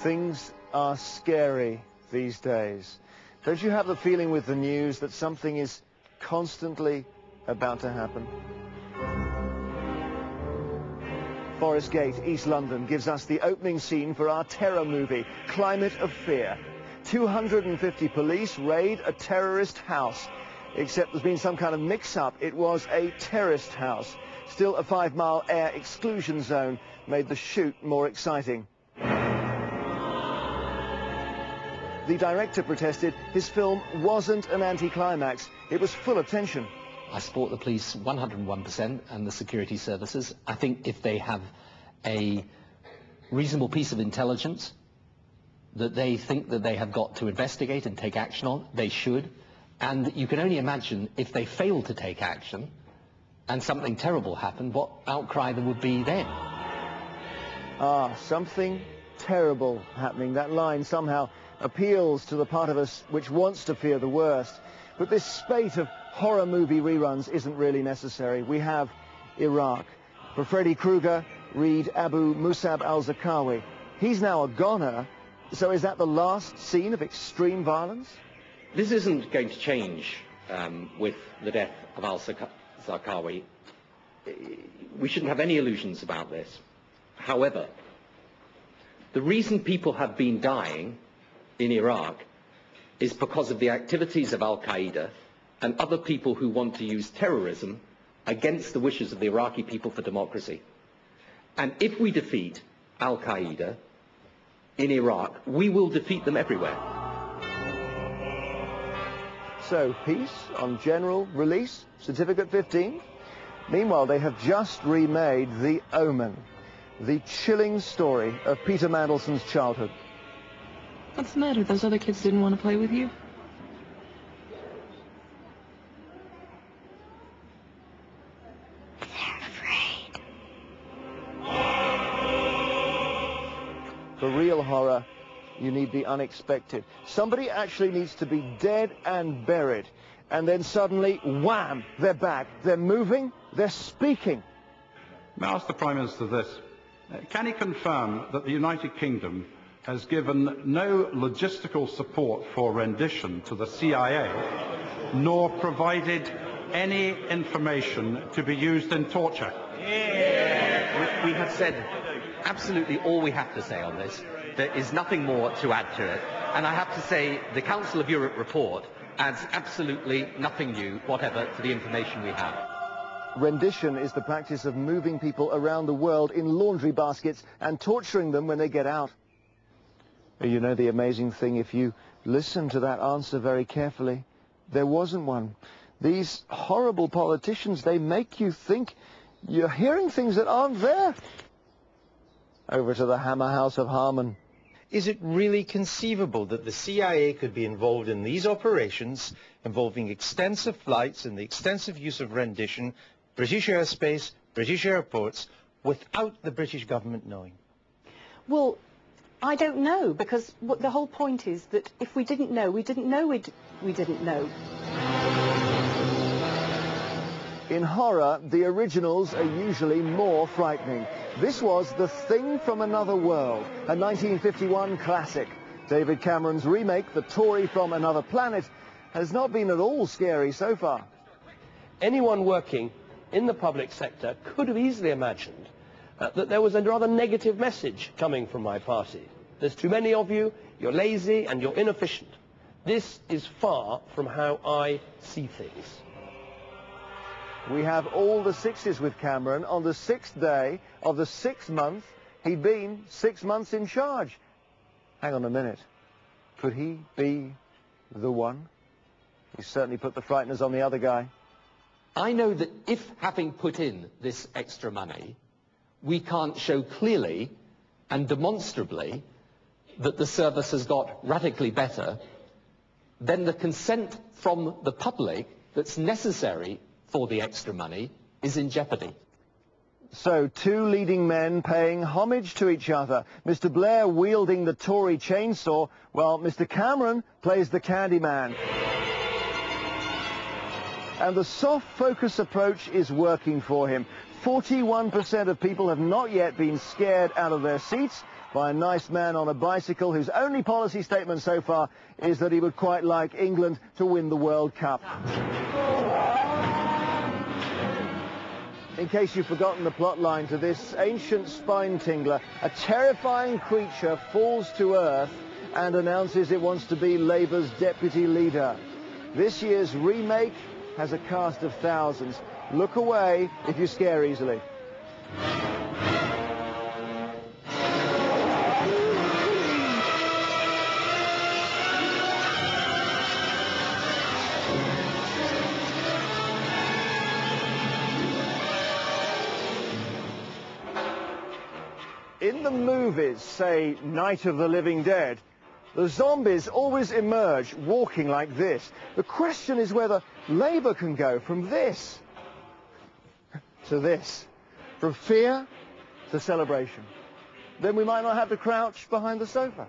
Things are scary these days. Don't you have the feeling with the news that something is constantly about to happen? Forest Gate, East London, gives us the opening scene for our terror movie, Climate of Fear. 250 police raid a terrorist house. Except there's been some kind of mix-up. It was a terrorist house. Still, a 5-mile air exclusion zone made the shoot more exciting. The director protested his film wasn't an anticlimax. It was full of tension. I support the police 101% and the security services. I think if they have a reasonable piece of intelligence that they think that they have got to investigate and take action on, they should. And you can only imagine if they fail to take action and something terrible happened, what outcry there would be then. Ah, something terrible happening. That line somehow appeals to the part of us which wants to fear the worst. But this spate of horror movie reruns isn't really necessary. We have Iraq. For Freddy Krueger, read Abu Musab al-Zarqawi. He's now a goner, so is that the last scene of extreme violence? This isn't going to change with the death of al-Zarqawi. We shouldn't have any illusions about this. However, the reason people have been dying in Iraq is because of the activities of Al-Qaeda and other people who want to use terrorism against the wishes of the Iraqi people for democracy. And if we defeat Al-Qaeda in Iraq, we will defeat them everywhere. So, peace on general release, Certificate 15. Meanwhile, they have just remade The Omen, the chilling story of Peter Mandelson's childhood. What's the matter? Those other kids didn't want to play with you? They're afraid. For real horror, you need the unexpected. Somebody actually needs to be dead and buried. And then suddenly, wham, they're back. They're moving, they're speaking. May I ask the Prime Minister this? Can he confirm that the United Kingdom has given no logistical support for rendition to the CIA, nor provided any information to be used in torture? Yeah. We have said absolutely all we have to say on this. There is nothing more to add to it. And I have to say the Council of Europe report adds absolutely nothing new, whatever, to the information we have. Rendition is the practice of moving people around the world in laundry baskets and torturing them when they get out. You know the amazing thing, if you listen to that answer very carefully, there wasn't one. These horrible politicians, they make you think you're hearing things that aren't there. Over to the Hammer House of Harmon. Is it really conceivable that the CIA could be involved in these operations involving extensive flights and the extensive use of rendition, British airspace, British airports, without the British government knowing? Well, I don't know, because the whole point is that if we didn't know, we didn't know we didn't know. In horror, the originals are usually more frightening. This was The Thing from Another World, a 1951 classic. David Cameron's remake, The Tory from Another Planet, has not been at all scary so far. Anyone working in the public sector could have easily imagined that there was a rather negative message coming from my party. There's too many of you, you're lazy and you're inefficient. This is far from how I see things. We have all the sixes with Cameron on the 6th day of the 6th month. He'd been 6 months in charge. Hang on a minute. Could he be the one? He certainly put the frighteners on the other guy. I know that if, having put in this extra money, we can't show clearly and demonstrably that the service has got radically better, then the consent from the public that's necessary for the extra money is in jeopardy. So, two leading men paying homage to each other. Mr. Blair wielding the Tory chainsaw, while Mr. Cameron plays the Candyman. And the soft focus approach is working for him. 41% of people have not yet been scared out of their seats, by a nice man on a bicycle whose only policy statement so far is that he would quite like England to win the World Cup. In case you've forgotten the plot line to this ancient spine tingler, a terrifying creature falls to earth and announces it wants to be Labour's deputy leader. This year's remake has a cast of thousands. Look away if you scare easily. In the movies, say Night of the Living Dead, the zombies always emerge walking like this. The question is whether Labour can go from this to this, from fear to celebration. Then we might not have to crouch behind the sofa.